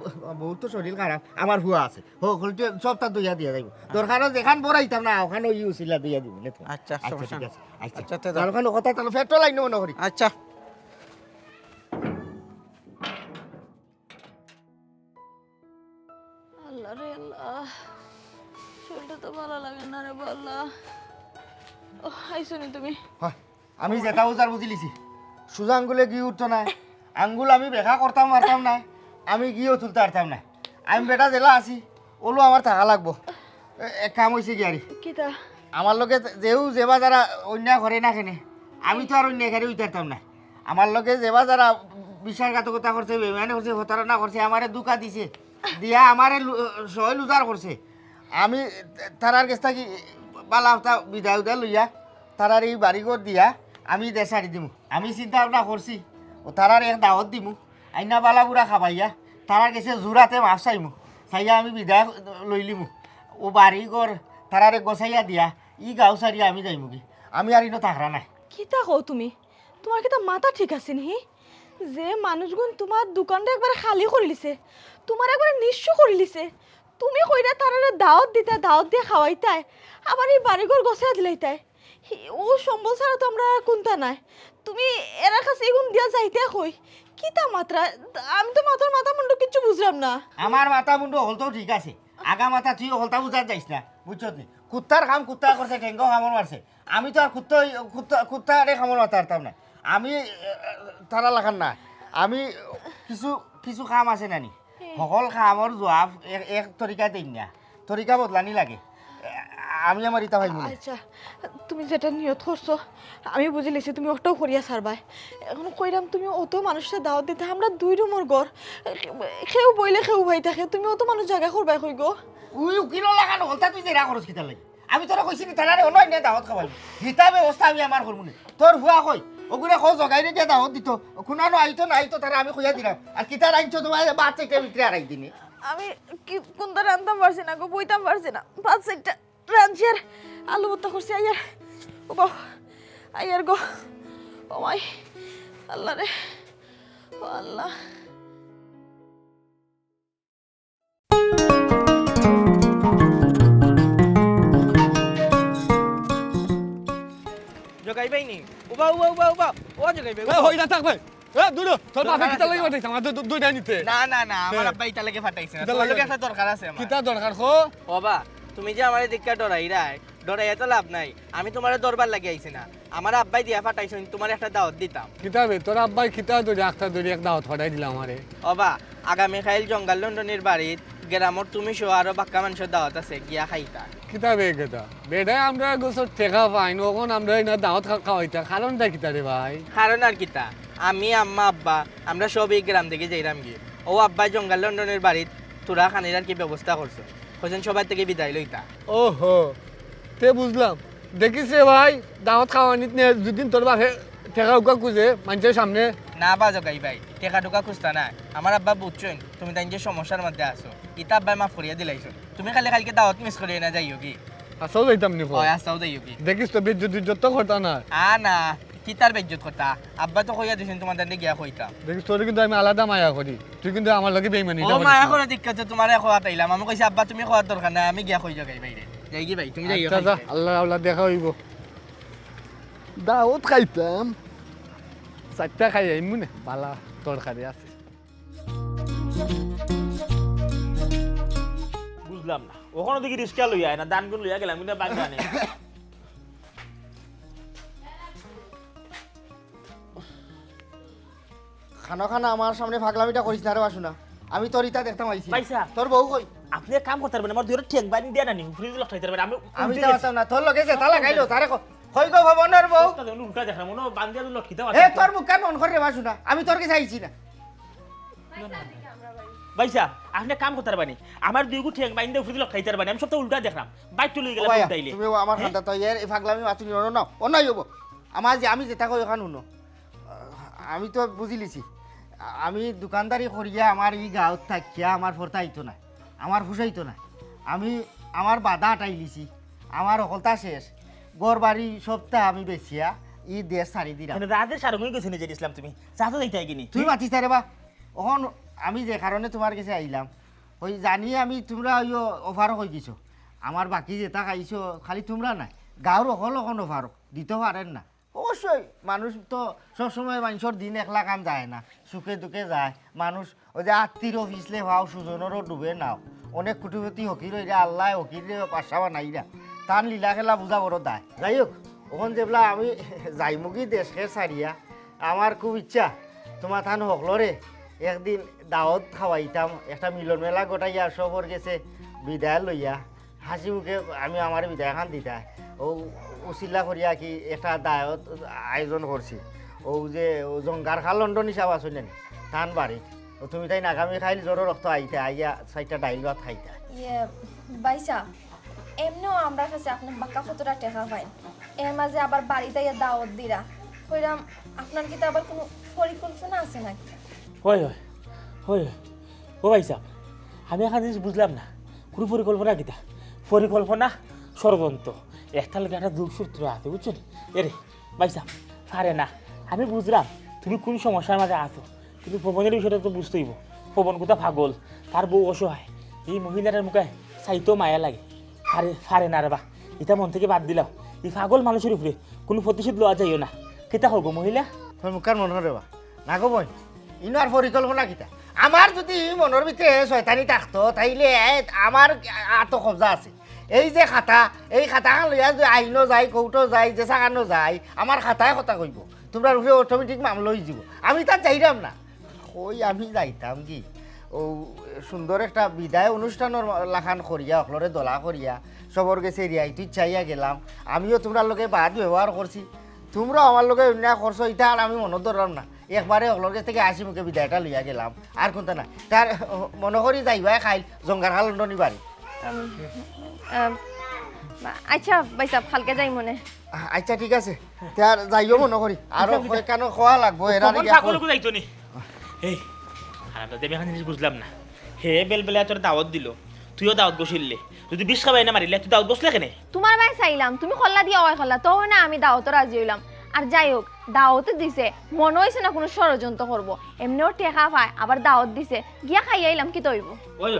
বহুত তো শরীর খারাপ আমার হুয়া আছে হলতে সপ্তাহ দইয়া দিয়া যাইব দরকার যেখান বড়াইতাম না ওখানে ইউছিলা দইয়া দিব নে আচ্ছা সমস্যা ঠিক নাই। আছে আচ্ছা আচ্ছা তে তার ওখানে কথা তাহলে পেট্রোল আইন মনে করি আচ্ছা আল্লাহ রে আল্লাহ শরীরটা তো ভালো লাগে না রে আল্লাহ ও আইসো নি তুমি হয় আমি যেটা উজার বুঝিলিছি সোজা আঙ্গুলে গিয়ে উঠতো না আঙ্গুল আমি বেকা করতাম পারতাম না আমি গিয়েও তুলতে পারতাম না আমি বেটা জেলা আছি ওলো আমার থাকা লাগবো এক কাম হয়েছে কি আরে কিতা আমার লোকে যেও যেবা যারা অন্যায় করে না কেনে আমি তো আর অন্যায় করে উঠারতাম না আমার লোকে যেবা যারা বিশ্বাসঘাতকতা করছে বেমানি করছে প্রতারণা করছে আমারে দুকা দিছে দিয়া আমারে সহ লুজার করছে আমি তারার কাছ থেকে বালা হপ্তাহ বিদায় উদায় লইয়া তারার এই বাড়িঘর দিয়া আমি দেশ ছাড়ি দিমু আমি চিন্তা ভাবনা করছি ও তারার এক দাওয়াত দিমু আইনা বালা বুড়া খাবাইয়া তারার কাছে জোড়াতে মাছ চাইমু চাইয়া আমি বিদায় লইলিমু ও বাড়িঘর তারারে গছাইয়া দিয়া ই গাঁও সারিয়া আমি যাইমু কি আমি আর ইনো থাকরা নাই কিতা কও তুমি তোমার কিতা মাথা ঠিক আছে নি যে মানুষগুন তোমার দোকানটা একবার খালি করে লিছে তোমার একবার নিঃস্ব করে লিছে তুমি কইরা তারারে দাওয়াত দিতা দাওয়াত দিয়ে খাওয়াইতাই আবার এই বাড়িঘর গছাইয়া দিলাইতাই ও সম্বল ছাড়া তো আমরা কোনটা নাই তুমি এরা কাছে এগুন দিয়া যাইতে কই কিতা মাত্রা আমি তো মাথা মুন্ডু কিচ্ছু বুঝলাম না আমার মাথা মুন্ডু হলতেও ঠিক আছে আগা মাথা তুই হলতা বুঝার যাইস না বুঝছত নি কুত্তার কাম কুত্তা করছে ঠেঙ্গ কামড় মারছে আমি তো আর কুত্তারে কামড় মারতে পারতাম না আমি তারা লাগান না আমি কিছু কাম আছে নানি সকল কামর জবাব এক তরিকা দিন না তরিকা বদলানি লাগে আমি আমার ইতা ভাই মনে আচ্ছা তুমি যেটা নিয়ত করছো আমি বুঝে লিছি তুমি ওটাও করিয়া সারবাই এখন কইরাম তুমি অত মানুষের দাওয়াত দিতে আমরা 2 রুমের ঘর কেউ বইলে কেউ ভাই থাকে তুমি অত মানুষ জায়গা করবাই কই গো উই উকিলো লাগানো হলতা তুই যেরা খরচ কিতা লাগে আমি তোরা কইছি নি তারারে অনয় নে দাওয়াত খাওয়াই হিতা ব্যবস্থা আমি আমার করবো না তোর হুয়া কই ওগুলো খোঁজ জগাই রে দাওয়াত দিত খুনানো আইতো না আইতো তারা আমি কইয়া দিলাম আর কিতা রাইছো তোমার বাচ্চা একটা বিক্রি আড়াই দিনে আমি কি কোনটা রান্তাম পারছি না গো বইতাম পারছি না 5-6টা রাঁধছি আর আলু ভর্তা করছি আইয়ার ও বাবা আইয়ার গো ও মাই আল্লাহ রে ও আল্লাহ জগাইবাই নি উবা উবা উবা উবা ও জগাইবে হই না থাক ভাই এ দূর তোর বাপে কিতা লাগি পাঠাইছে আমার দুইটা নিতে না না না আমার আব্বা ইটা লাগে ফাটাইছে না কিতা তোমার লাগে? লগে একটা দরকার আছে আমার কিতা দরকার খো বাবা তুমি যে আমারে দেখা ডরাইয়া তো লাভ নাই আমি তোমারে দরবার লাগি আইছি না আমার আব্বাই দিয়া ফাটাইছেন তোমার একটা দাওয়াত দিতাম কিতাবে তোর আব্বাই কিতা ধরে আখতা ধরে এক দাওয়াত হঠাই দিলাম আমারে বাবা আগামী খাইল জঙ্গল লন্ডনের বাড়িত গ্রামর তুমি সহ আরো বাক্কা মানুষের দাওয়াত আছে গিয়া খাইতা কিতাবে গেতা বেডায় আমরা গোসর টেকা পাই নখন আমরা না দাওয়াত খাওয়াইতা কারণটা কিতা রে ভাই কারণ আর কিতা আমি আম্মা আব্বা আমরা সব এই গ্রাম থেকে যাইরাম গিয়ে ও আব্বা জঙ্গল লন্ডনের বাড়িত তোরা খানির আর কি ব্যবস্থা করছো হোসেন সবাই থেকে বিদায় লইতা ওহো তে বুঝলাম দেখিস রে ভাই দাওয়াত খাওয়ানিত নে দুদিন তোর বাপে টেকা উকা খুঁজে মানুষের সামনে না বা জগাই ভাই টেকা টুকা খুঁজতা না আমার আব্বা বুঝছেন তুমি তাই যে সমস্যার মধ্যে আছো ইতা আব্বাই মাফ করিয়া দিলাইছো তুমি খালি কালকে দাওয়াত মিস করিয়ে না যাইও কি আসল যাইতাম নি হয় আসাও যাইও কি দেখিস তো বেজ্জত যত করতা না না কি তার বেজ্জত কথা আব্বা তো কইয়া দিছেন তোমার দান্ডে গিয়া কইতা দেখিস তোর কিন্তু আমি আলাদা মায়া করি তুই কিন্তু আমার লগে বেইমানি ও মায়া করে দিক্কত তোমার খোয়া পাইলাম আমি কইছি আব্বা তুমি খোয়ার দরকার নাই আমি গিয়া কই জগাই বাইরে যাই কি ভাই তুমি যাইও আচ্ছা আল্লাহ আল্লাহ দেখা হইব দাওয়াত খাইতাম চারটা খাই এমনি পালা তরকারি আছে বুঝলাম না ওখানে দেখি রিস্কা লইয়া না দান গুণ লইয়া গেলাম কিন্তু বাগা নেই খানা খানা আমার সামনে ফাগলামিটা করিস না রে বাসুনা আমি তোর ইটা দেখতাম আইছি পয়সা তোর বউ কই আপনি এক কাম করতে পারবেন আমার দুটো ঠেক বানি দিয়া না নি ফ্রিজ লটাইতে পারবেন আমি আমি তো বাতাম না তোর লগে যে তালা খাইলো তারে কই গো ভবনের বউ উল্টা দেখলাম মনে বান্দিয়া লটকিতে এ তোর মুখ কেন মন করে বাসুনা আমি তোর কাছে আইছি না পয়সা আপনি কাম করতে পারবেন আমার দুই গু ঠেক বানি দিয়ে ফ্রিজ লটাইতে পারবেন আমি সব তো উল্টা দেখলাম বাইক চলে ও গেলাম ভাইয়া, উল্টাইলে তুমি আমার খান্দা তো এর এই ফাগলামি মাতুনি না ও নাই হবো আমার যে আমি যেটা কই ওখান শুনো আমি তো বুঝি লিছি আমি দোকানদারি করিয়া আমার এই গাঁৱত থাকিয়া আমার ফরতা আইতো না আমার ফুসাইতো না আমি আমার বাধা আটাই লিছি আমার অকলতা শেষ গড় বাড়ি সপ্তাহ আমি বেচিয়া ই দেশ ছাড়ি দিলাম রাতের সারঙ্গই গেছি নিজে দিছিলাম তুমি যা তো দেখতে গিনি তুই মাতিস রে বা ওখন আমি যে কারণে তোমার কাছে আইলাম ওই জানি আমি তোমরা ওই অফারও কই দিছো আমার বাকি যেটা খাইছো খালি তোমরা নাই গাঁৱৰ অকল অকণ অফারও দিতে পারেন না অবশ্যই মানুষ তো সবসময় মানুষের দিন একলা কাম যায় না সুখে দুঃখে যায় মানুষ ওই যে আত্মীয় পিছলে ভাও সুজনেরও ডুবে নাও অনেক কুটিপতি হকির ওইরা আল্লাহ হকির পাশা বানাইরা তার লীলা খেলা বুঝা বড় দায় যাই হোক ওখান যেবলা আমি যাইমুখী দেশকে ছাড়িয়া আমার খুব ইচ্ছা তোমার থান হকলরে একদিন দাওয়াত খাওয়াইতাম একটা মিলন মেলা গোটাইয়া সবর গেছে বিদায় লইয়া হাসি মুখে আমি আমার বিদায় খান দিতা ও উচিল্লা করিয়া কি একটা দায়ত আয়োজন করছি ও যে জঙ্গার খা লন্ডন হিসাব আছে নেন টান বাড়ি তুমি তাই নাগামি খাইল জ্বর রক্ত আইতে আইয়া চারটা ডাইল ভাত খাইতা ইয়ে বাইসা এমনিও আমরা কাছে আপনার বাক্কা কতটা টেকা পাই এর মাঝে আবার বাড়িতে ইয়ে দাওয়াত দিরা কইরাম আপনার কি তো আবার কোনো পরিকল্পনা আছে নাকি হয় হয় হয় ও ভাই সাহেব আমি এখন জিনিস বুঝলাম না কোনো পরিকল্পনা কিতা পরিকল্পনা ষড়যন্ত্র একটা লোক একটা দুঃখ সূত্র আছে বুঝছেন এরে ভাই সাহেব পারে না আমি বুঝলাম তুমি কোন সমস্যার মাঝে আছো কিন্তু পবনের বিষয়টা তো বুঝতেই পবন কোথা পাগল তার বউ অসহায় এই মহিলাটার মুখে চাইতেও মায়া লাগে পারে না রে বা এটা মন থেকে বাদ দিলাম এই পাগল মানুষের উপরে কোনো প্রতিশোধ লওয়া যাইও না কেতা হোক মহিলা তোর মুখার মনে রে বা না গো বোন ইনো আর পরিকল্পনা কিতা আমার যদি মনের ভিতরে শয়তানি থাকতো তাইলে আমার আত্মকব্জা আছে এই যে খাতা এই খাতাখান লইয়া যে আইনো যায় কৌটো যায় যে চাকানো যায় আমার খাতায় কথা কইব তোমরা রূপে অটোমেটিক মামলা হয়ে যাব আমি তার যাইতাম না ওই আমি যাইতাম কি ও সুন্দর একটা বিদায় অনুষ্ঠানের লাখান করিয়া অকলরে দলা করিয়া সবর গেছে রিয়াইতে চাইয়া গেলাম আমিও তোমরা লোকে বাদ ব্যবহার করছি তোমরা আমার লোকে অন্যায় করছো এটা আর আমি মনে ধরলাম না একবারে অকলর কাছ থেকে আসি মুখে বিদায়টা লইয়া গেলাম আর কোনটা না তার মনে করি যাইবাই খাইল জঙ্গার খাল লন্ডনী বাড়ি আচ্ছা বাইসা কালকে যাই মনে আচ্ছা ঠিক আছে তার যাইও মনে করি আর কেন খোয়া লাগবো এরা পাগলকে যাইতো নি এই খানাটা দেবে এখন জিনিস বুঝলাম না হে বেলবেলা তোর দাওয়াত দিল তুইও দাওয়াত বসিলে যদি বিষ খাবাই না মারিলে তুই দাওয়াত বসলে কেনে তোমার ভাই চাইলাম তুমি খল্লা দিয়ে ওই খল্লা তো না আমি দাওয়াত রাজি হইলাম আর যাই হোক দাওয়াত দিছে মনে হয়েছে না কোনো ষড়যন্ত্র করবো এমনিও টেকা পায় আবার দাওয়াত দিছে গিয়া খাইয়া আইলাম কি তৈব ওই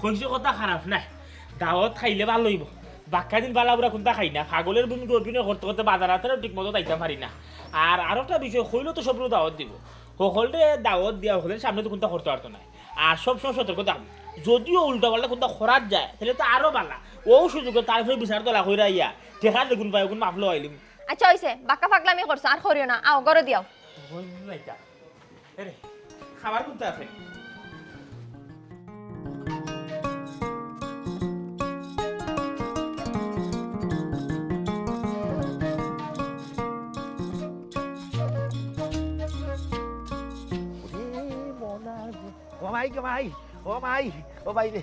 কইছে কথা খারাপ নাই দাওয়াত খাইলে ভালো হইব বাক্কা দিন বালা বুড়া কোনটা খাই না পাগলের ভূমিকা অভিনয় করতে করতে বাজার হাতে ঠিক মতো যাইতে পারি না আর একটা বিষয় হইলেও তো সব দাওয়াত দিব সকলরে দাওয়াত দিয়া সকলের সামনে তো কোনটা করতে পারতো না আর সবসময় সতর্ক থাকবো যদিও উল্টা পাল্টা কোনটা খরাত যায় তাহলে তো আরো বালা ও সুযোগে তারপরে বিচার তোলা কইরা ইয়া টেকা দেখুন পাই কোন মাফলো আইলিম আচ্ছা হইছে বাক্কা ফাগলামি করছো আর করিও না আও ঘরে দিও খাবার কোনটা আছে ও ভাই কে ভাই ও ভাই ও ভাই রে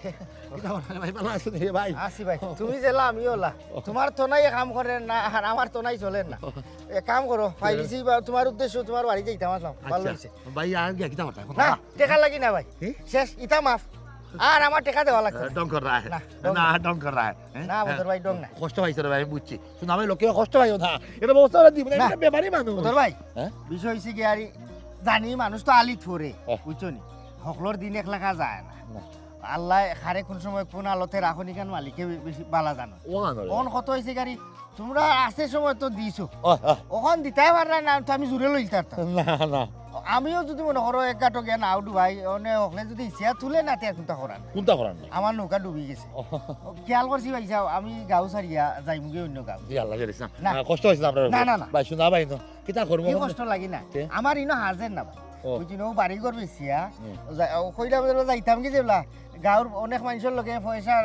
ভাই ভালো আছেন রে ভাই আসি ভাই তুমি জেলা আমি ওলা তোমার তো নাই কাম করেন না আর আমার তো নাই চলেন না এক কাম করো ফাইলিছি তোমার উদ্দেশ্য তোমার বাড়ি যাইতাম আসলাম ভালো হইছে ভাই আর কি কিতা কথা না টাকা লাগি না ভাই শেষ ইতা মাফ আর আমার টাকা দেওয়া লাগবে না। ডং কর রা না, না ডং কর রা না বদর ভাই ডং না কষ্ট পাইছে রে ভাই আমি বুঝছি শুন আমি লোকে কষ্ট পাইও না এটা ব্যবস্থা করে দিব না এটা বেমারি মানুষ বদর ভাই হ্যাঁ? বিষয় হইছে কি আর জানি মানুষ তো আলিত ফরে হ্যাঁ। বুঝছো নি সকলের দিন এক লেখা যায় না না। আল্লাহ খারে কোন সময় কোন আলোতে রাখনি কেন মালিকে বেশি বালা জানো ও আনো কোন কত হয়েছে গাড়ি তোমরা আসতে সময় তো দিছো ও ওখান দিতে পারলা না তো আমি জুড়ে লই পারতাম না না আমিও যদি মনে করো এক গাটো জ্ঞান আউডু ভাই অনে হকলে যদি ইচ্ছা তুলে না তে কোনটা করার কোনটা করার না আমার নৌকা ডুবি গেছে খেয়াল করছি ভাই যাও আমি গাঁও সারিয়া যাই মুগে অন্য গাঁও জি আল্লাহ জানিস না না। কষ্ট হইছে আপনার না, না, না। ভাই শুনা ভাই তো কিতা করব কি কষ্ট লাগি না তে? আমার ইনো হাজের না ভাই ও। বুঝি নো বাড়ি ঘর বেশিয়া কইলা বলে যাইতাম কি যেলা গাঁৱৰ অনেক মানুষের লগে পয়সা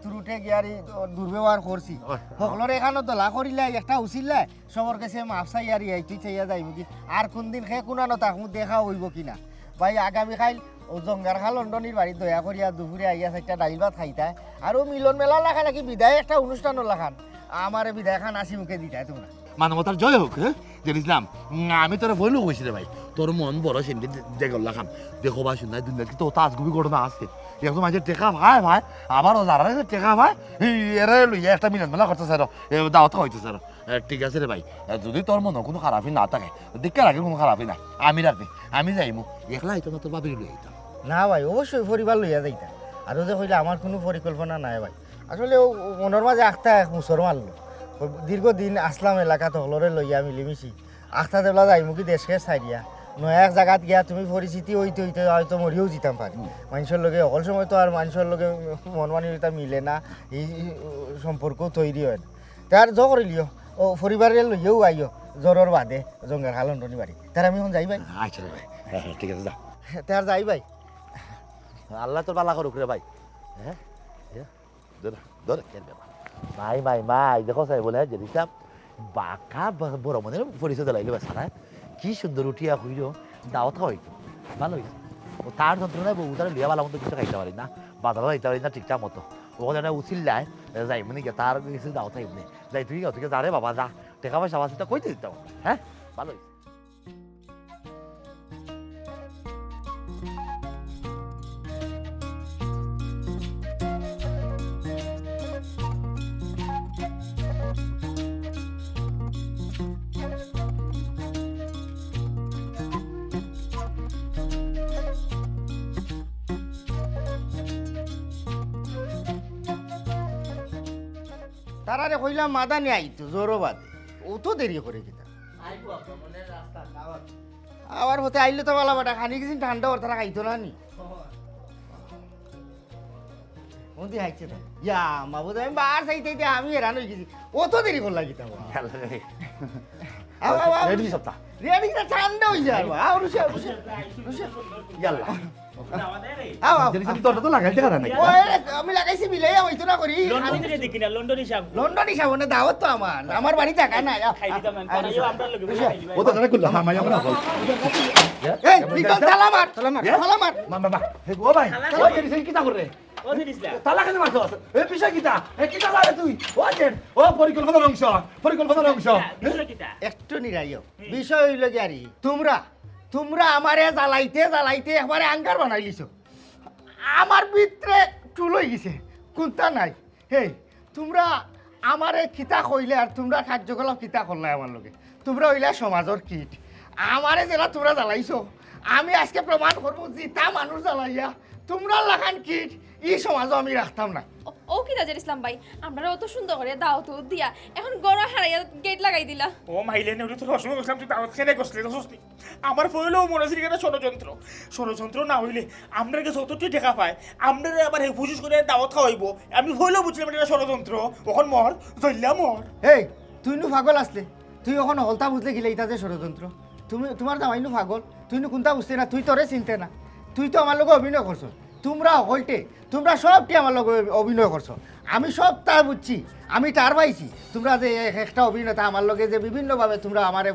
তুরুটে গিয়ারি দুর্ব্যবহার করছি সকলের এখানে দলা করিলা একটা উচিল্লা সবার কাছে মাফ চাইয়ারি তুই চাইয়া যাইব কি আর কোনদিন খে কোনানো তাকু দেখা হইব কিনা ভাই আগামীকাল জঙ্গার খা লন্ডনের বাড়ি দয়া করিয়া দুপুরে আইয়া চারটা ডাইল ভাত খাইতাই আর মিলন মেলা লেখা নাকি বিদায় একটা অনুষ্ঠানও লেখান আমার বিদায় খান আসি মুখে দিতাই তোমরা মানবতার জয় হোক হ্যাঁ জেনিসলাম আমি তোরা বইলো কইছি রে ভাই তোর মন বড় সেমনি দেখলাম দেখো ভাই শুনলাই দুনিয়া কি তো তাজগুবি ঘটনা আছে একদম মাঝে টেকা ভাই ভাই আবারও যারা টেকা ভাই এরে লইয়া একটা মিলন মেলা করতে স্যার দাওয়াত হইতে স্যার ঠিক আছে রে ভাই যদি তোর মনে কোনো খারাপই না থাকে দেখে রাখে কোনো খারাপই না আমি রাখবি আমি যাইমু একলা আইতাম না তোর বাবির লই আইতাম না ভাই অবশ্যই পরিবার লইয়া যাইতা আর যে কইলে আমার কোনো পরিকল্পনা নাই ভাই আসলে ও মনের মাঝে আখতা এক মুসর মারলো দীর্ঘদিন আসলাম এলাকাতে হলরে লইয়া মিলিমিশি আখতা দেবলা যাইমু কি দেশকে চাইয়া নয়া এক জায়গাত গিয়া তুমি পরিচিতি হইতে হইতে হয়তো মরিও যেতাম পারি মানুষের লগে অকল সময় তো আর মানুষের লগে মন মানসিকতা মিলে না এই সম্পর্কও তৈরি হয় না তার জ করিলিও ও পরিবারের লইয়াও আইও জ্বরের বাদে জঙ্গার হালন্ডনি বাড়ি তার আমি এখন যাই ভাই আচ্ছা রে ভাই ঠিক আছে যা তার যাই ভাই আল্লাহ তোর বালা করুক রে ভাই হ্যাঁ ধর ধর কেন ব্যাপার মাই মাই মাই দেখো সাই বলে জেনিসলাম বাঁকা বড় মনের পরিচয় দিলাইলো সারা কি সুন্দর উঠিয়া হইল দাওয়াত হইতো ভালো হয়েছে ও তার যন্ত্রণায় বউ তারা লিয়া ভালো মতো কিছু খাইতে পারি না বাজারও যাইতে পারি না ঠিকঠাক মতো ওখানে একটা উচিল্লায় যাই মানে গিয়ে তার কিছু দাওয়াত এমনি যাই তুই গাও থেকে যা রে বাবা যা টাকা পয়সা আছে তা কইতে দিতাম হ্যাঁ ভালো হয়েছে তারারে কইলাম মাদানি আইতো জোরো বাদে ও তো দেরি করে কিতা আবার হতে আইলে তো বলা বেটা খানি কিছু ঠান্ডা ওর তারা খাইতো না নি ওদি হাইছে তো ইয়া মাবুদ আমি বার চাইতে আমি হেরান হয়ে গেছি ও তো দেরি করলা কিতা রেডি সপ্তাহ রেডি কিনা ঠান্ডা হয়ে যায় আও রুশা রুশা রুশা ইয়াল্লা আও আও জেনিসলাম তোরটা তো লাগাইতে পারে না আমি লাগাইছি মিলাই হইতো না করি লন্ডনে দেখি না লন্ডন হিসাব লন্ডন হিসাব না দাওয়াত তো আমার বাড়ি টাকা না খাই দিতাম পারাইও আমরা লগে খাইলি ও তো জানা করলো হ্যাঁ মাই আমরা বল এই নিকল সালামার সালামার মামা হে গো ভাই ও জেনিসলাম কিটা করে ও দিদিসলা তালা কেন মারছস এ পিছা কিটা এ কিটা লাগে তুই ও জেন ও পরিকল্পনার অংশ বিষয় কিটা একটু নিরাইও বিষয় হইল কি আরি তোমরা আমারে জ্বালাইতে জ্বালাইতে একবারে আঙ্গার বানাই লিছো আমার ভিতরে চুল হয়ে গেছে কোনটা নাই হে তোমরা আমারে কিতা কইলে আর তোমরা কার্যকলাপ কিতা করলে আমার লগে তোমরা হইলে সমাজের কীট আমারে যেটা তোমরা জ্বালাইছো আমি আজকে প্রমাণ করবো জিতা মানুষ জ্বালাইয়া তোমরা লাখান কীট ই সমাজও আমি রাখতাম না ও কি রাজার ইসলাম ভাই আমরা অত সুন্দর করে দাওয়াত দিয়া এখন গড় হারাইয়া গেট লাগাই দিলা ও মাইলে নেউরি তোর অসময় গেছিলাম তুই দাওয়াত খেয়ে গেছলি বুঝলি আমার ফইলেও মনে হচ্ছে এটা ষড়যন্ত্র না হইলে আমরা যতটি দেখা পাই আমরা আবার হুজুস করে দাওয়াত খাওয়াইব আমি ফইলেও বুঝলাম এটা ষড়যন্ত্র ওখন মর জল্লা মর এই তুই নু পাগল আসলে তুই এখন হলতা বুঝলে গেলে ইটা যে ষড়যন্ত্র তোমার জামাই নু পাগল তুই নু কোনটা বুঝতে না তুই তোরে চিনতে না তুই তো আমার লগে অভিনয় করছো তোমরা হলটে তোমরা সবটি আমার লগে অভিনয় করছো আমি সব তার বুঝছি আমি তার পাইছি তোমরা যে একটা অভিনেতা আমার লগে যে বিভিন্নভাবে তোমরা আমার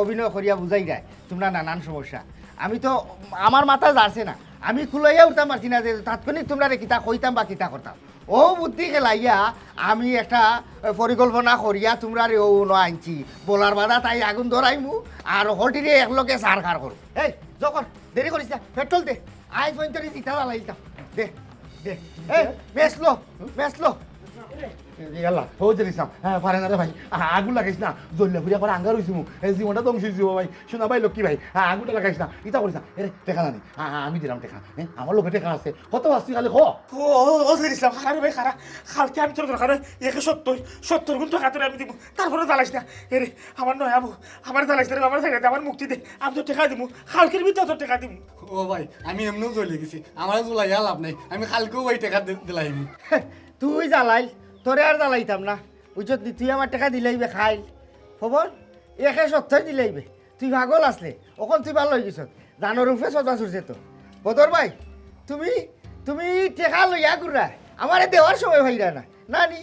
অভিনয় করিয়া বুঝাই দেয় তোমরা নানান সমস্যা আমি তো আমার মাথা যাচ্ছে না আমি খুলাইয়া উঠতাম পারছি না যে তাৎক্ষণিক তোমরা কিতা কইতাম বা কিতা করতাম ও বুদ্ধি খেলাইয়া আমি একটা পরিকল্পনা করিয়া তোমরা ও আনছি বলার বাধা তাই আগুন ধরাইমু আর হটিরে একলগে সার খার করো এই যখন দেরি করিস না পেট্রোল দে আজ পর্যন্ত ইটা জ্বালাইতাম দে দে এই বেসলো ইয়াল্লা ও জেরিসাম হ্যাঁ পারে না রে ভাই আগুন লাগাইস না জ্বললে ফুরিয়া করে আঙ্গার হইছি মু এই জীবনটা ধ্বংস হইছি ভাই শোনা ভাই লক্ষ্মী ভাই আগুনটা লাগাইস না ইটা করিস না এরে টেকা জানি আমি দিলাম টেকা আমার লোকে টেকা আছে কত আসছি খালি খ ও ইসলাম খারা রে ভাই খারা খালকে আমি তোর দরকার 170 গুণ টাকা তোর আমি দিব তারপরে জ্বালাইস না এরে আমার নয় আবু আমার জ্বালাইস না আমার জায়গাতে আমার মুক্তি দে আমি তো টাকা দিব খালকের ভিতরে তোর টাকা দিব ও ভাই আমি এমনিও জ্বলে গেছি আমার জ্বলাইয়া লাভ নাই আমি কালকেও ওই টাকা দিলাইনি তুই জ্বালাই তোরে আর জ্বালাইতাম না বুঝত তুই আমার টাকা দিলাইবে খাইল খবর 170 দিলাইবে তুই পাগল আসলে ওখন তুই ভালো হয়ে গেছ জানোর রূপে সদা চুরছে তো বদর ভাই তুমি তুমি টেকা লইয়া ঘুরা আমারে দেওয়ার সময় ভাইরা না নানি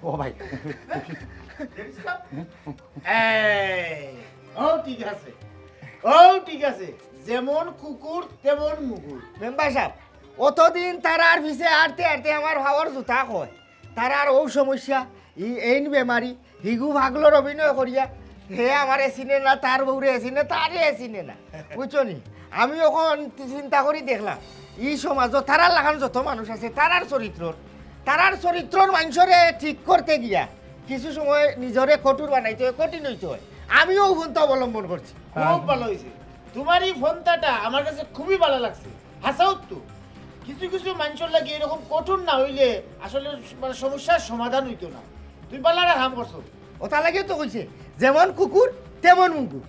ও ভাই ও ঠিক আছে যেমন কুকুর তেমন মুকুর মেম্বার সাহেব অতদিন তারার পিছে আটতে আটতে আমার ভাবর জুতা কয় তারার ও সমস্যা এইন বেমারি হিগু ভাগলোর অভিনয় করিয়া হে আমারে চিনে না তার বউরে চিনে তারে চিনে না বুঝছো নি আমি এখন চিন্তা করি দেখলাম এই সমাজত তারার লাগান যত মানুষ আছে তারার চরিত্রর মানুষরে ঠিক করতে গিয়া কিছু সময় নিজরে কঠোর বানাইতে হয় কঠিন হইতে হয় আমিও ফোনটা অবলম্বন করছি খুব ভালো হয়েছে তোমার এই ফোনটাটা আমার কাছে খুবই ভালো লাগছে হাসাও তো কিছু কিছু মানুষের লাগে এরকম কঠোর না হইলে আসলে মানে সমস্যার সমাধান হইতো না তুই পাল্লারা কাম করছো ওটা লাগে তো কইছে যেমন কুকুর তেমন মুকুর